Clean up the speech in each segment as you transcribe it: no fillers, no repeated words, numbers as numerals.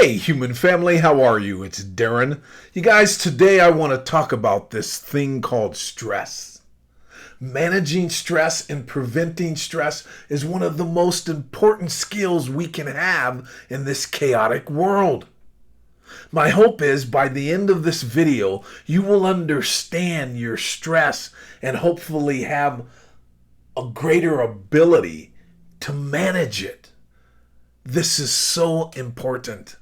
Hey, human family, how are you? It's Darren. You guys, today I want to talk about this thing called stress. Managing stress and preventing stress is one of the most important skills we can have in this chaotic world. My hope is by the end of this video, you will understand your stress and hopefully have a greater ability to manage it. This is so important.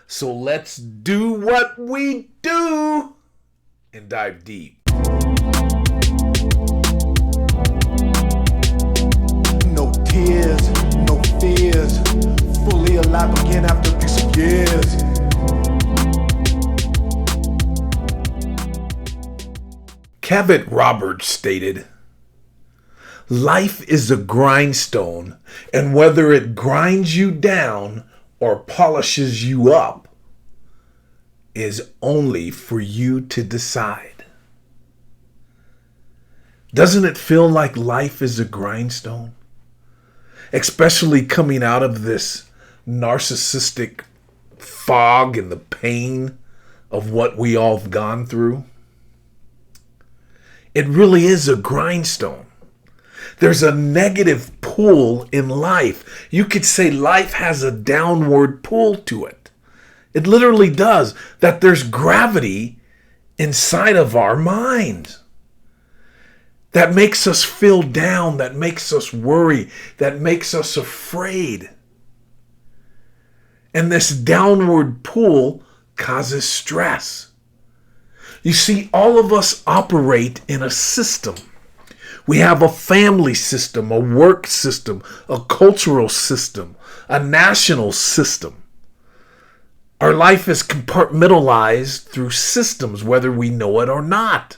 So let's do what we do and dive deep. No tears, no fears, fully alive again after 6 years. Cavett Roberts stated, "Life is a grindstone, and whether it grinds you down or polishes you up is only for you to decide." Doesn't it feel like life is a grindstone? Especially coming out of this narcissistic fog and the pain of what we all have gone through. It really is a grindstone. There's a negative pull in life. You could say life has a downward pull to it. It literally does. That there's gravity inside of our minds that makes us feel down, that makes us worry, that makes us afraid. And this downward pull causes stress. You see, all of us operate in a system. We have a family system, a work system, a cultural system, a national system. Our life is compartmentalized through systems, whether we know it or not.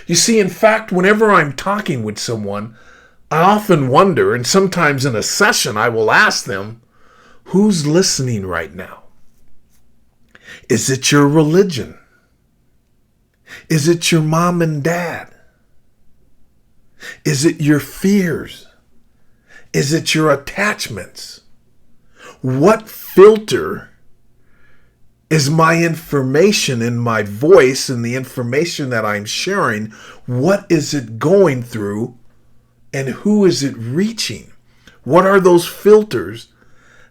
You see, in fact, whenever I'm talking with someone, I often wonder, and sometimes in a session I will ask them, who's listening right now? Is it your religion? Is it your mom and dad? Is it your fears? Is it your attachments? What filter is my information in my voice and the information that I'm sharing? What is it going through and who is it reaching? What are those filters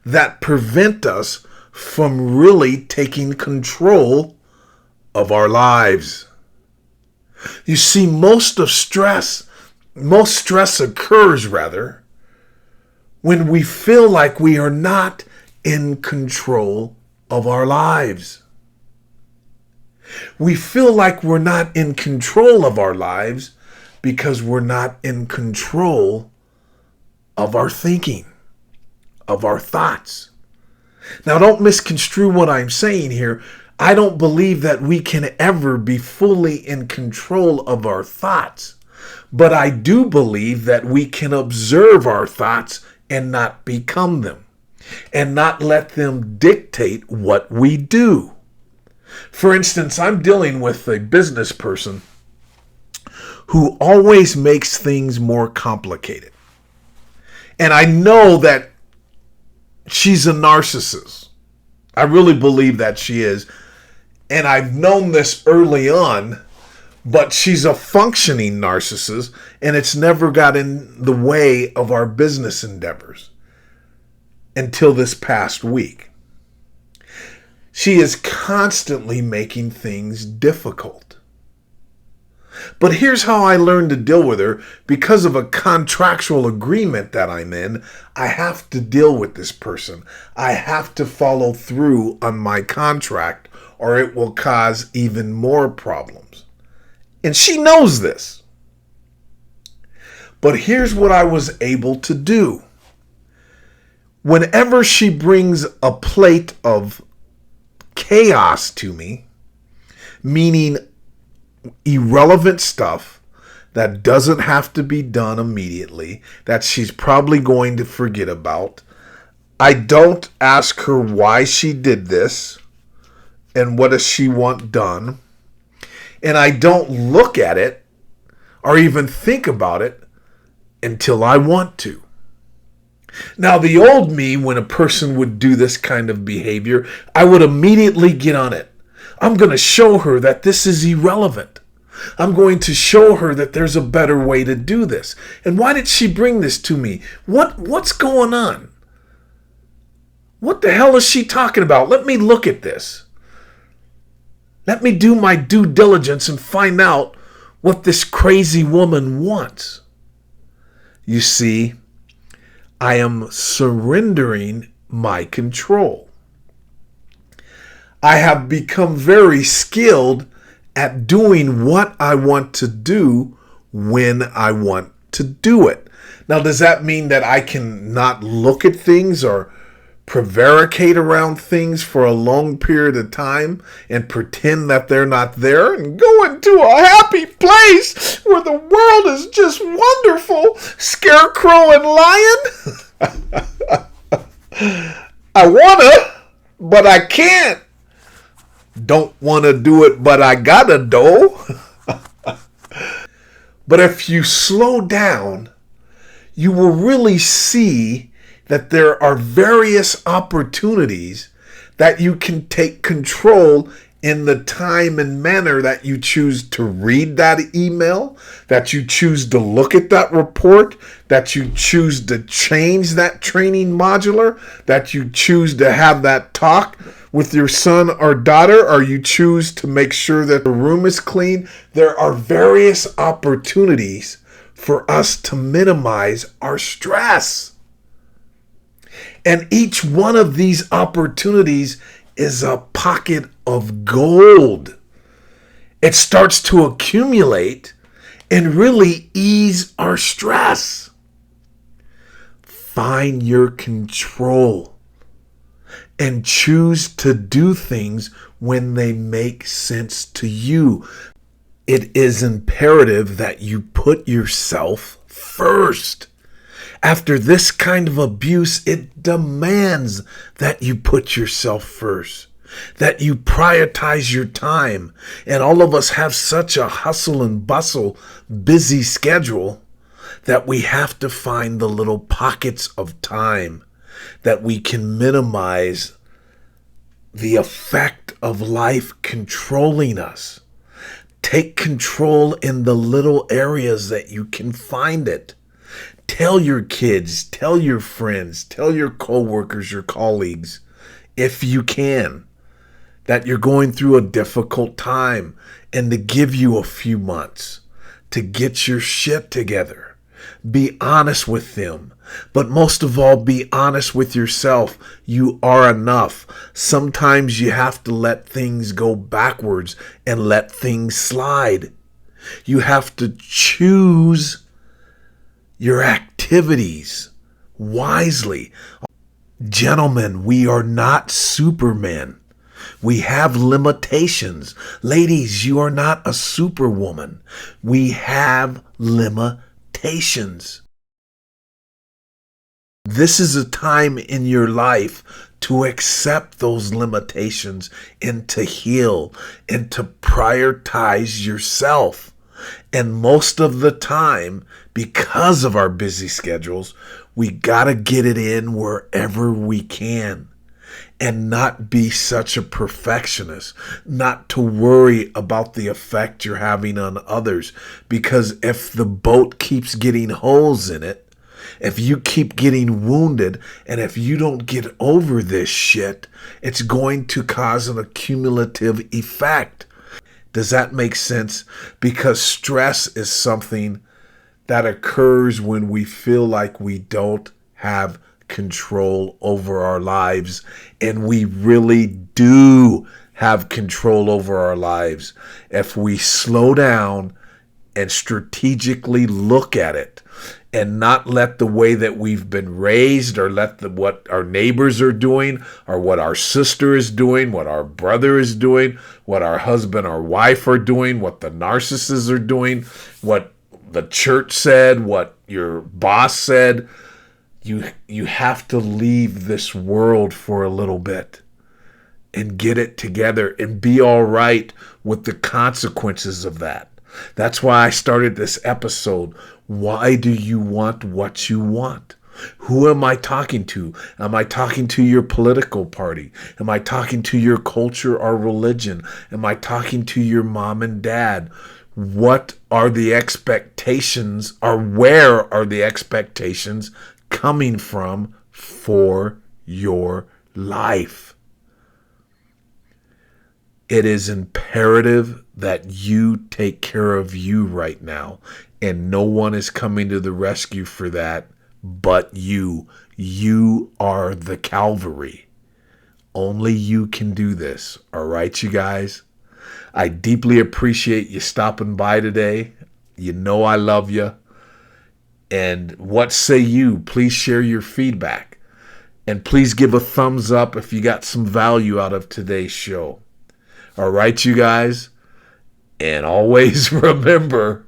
that prevent us from really taking control of our lives? You see, most stress occurs when we feel like we are not in control of our lives. We feel like we're not in control of our lives because we're not in control of our thinking, of our thoughts. Now, don't misconstrue what I'm saying here. I don't believe that we can ever be fully in control of our thoughts. But I do believe that we can observe our thoughts and not become them, and not let them dictate what we do. For instance, I'm dealing with a business person who always makes things more complicated. And I know that she's a narcissist. I really believe that she is. And I've known this early on. But she's a functioning narcissist, and it's never got in the way of our business endeavors until this past week. She is constantly making things difficult. But here's how I learned to deal with her. Because of a contractual agreement that I'm in, I have to deal with this person. I have to follow through on my contract, or it will cause even more problems. And she knows this. But here's what I was able to do. Whenever she brings a plate of chaos to me, meaning irrelevant stuff that doesn't have to be done immediately, that she's probably going to forget about, I don't ask her why she did this and what does she want done. And I don't look at it or even think about it until I want to. Now, the old me, when a person would do this kind of behavior, I would immediately get on it. I'm going to show her that this is irrelevant. I'm going to show her that there's a better way to do this. And why did she bring this to me? What's going on? What the hell is she talking about? Let me look at this. Let me do my due diligence and find out what this crazy woman wants. You see, I am surrendering my control. I have become very skilled at doing what I want to do when I want to do it. Now, does that mean that I can not look at things or prevaricate around things for a long period of time and pretend that they're not there and go into a happy place where the world is just wonderful, scarecrow and lion? I wanna, but I can't. Don't want to do it, but I gotta do. But if you slow down, you will really see that there are various opportunities that you can take control in the time and manner that you choose to read that email, that you choose to look at that report, that you choose to change that training modular, that you choose to have that talk with your son or daughter, or you choose to make sure that the room is clean. There are various opportunities for us to minimize our stress. And each one of these opportunities is a pocket of gold. It starts to accumulate and really ease our stress. Find your control and choose to do things when they make sense to you. It is imperative that you put yourself first. After this kind of abuse, it demands that you put yourself first, that you prioritize your time. And all of us have such a hustle and bustle, busy schedule that we have to find the little pockets of time that we can minimize the effect of life controlling us. Take control in the little areas that you can find it. Tell your kids, tell your friends, tell your coworkers, your colleagues, if you can, that you're going through a difficult time and to give you a few months to get your shit together. Be honest with them, but most of all, be honest with yourself. You are enough. Sometimes you have to let things go backwards and let things slide. You have to choose your activities wisely. Gentlemen, we are not supermen. We have limitations. Ladies, you are not a superwoman. We have limitations. This is a time in your life to accept those limitations and to heal and to prioritize yourself. And most of the time, because of our busy schedules, we gotta get it in wherever we can and not be such a perfectionist, not to worry about the effect you're having on others. Because if the boat keeps getting holes in it, if you keep getting wounded, and if you don't get over this shit, it's going to cause an accumulative effect. Does that make sense? Because stress is something that occurs when we feel like we don't have control over our lives, and we really do have control over our lives if we slow down and strategically look at it and not let the way that we've been raised or let what our neighbors are doing or what our sister is doing, what our brother is doing, what our husband or wife are doing, what the narcissists are doing, what the church said, what your boss said. You have to leave this world for a little bit and get it together and be all right with the consequences of that. That's why I started this episode. Why do you want what you want? Who am I talking to? Am I talking to your political party? Am I talking to your culture or religion? Am I talking to your mom and dad? What are the expectations, or where are the expectations coming from for your life? It is imperative that you take care of you right now, and no one is coming to the rescue for that but you. You are the Calvary. Only you can do this. All right, you guys? I deeply appreciate you stopping by today. You know I love you. And what say you? Please share your feedback. And please give a thumbs up if you got some value out of today's show. All right, you guys? And always remember,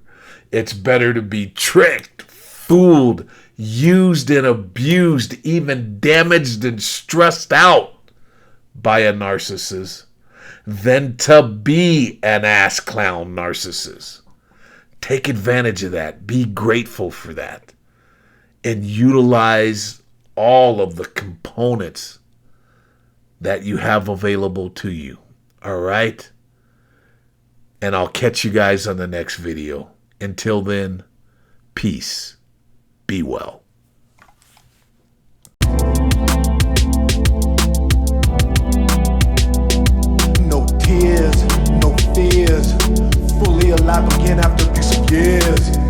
it's better to be tricked, fooled, used and abused, even damaged and stressed out by a narcissist than to be an ass clown narcissist. Take advantage of that. Be grateful for that. And utilize all of the components that you have available to you. All right? And I'll catch you guys on the next video. Until then, peace. Be well. No tears, no fears. Fully alive again after 6 years.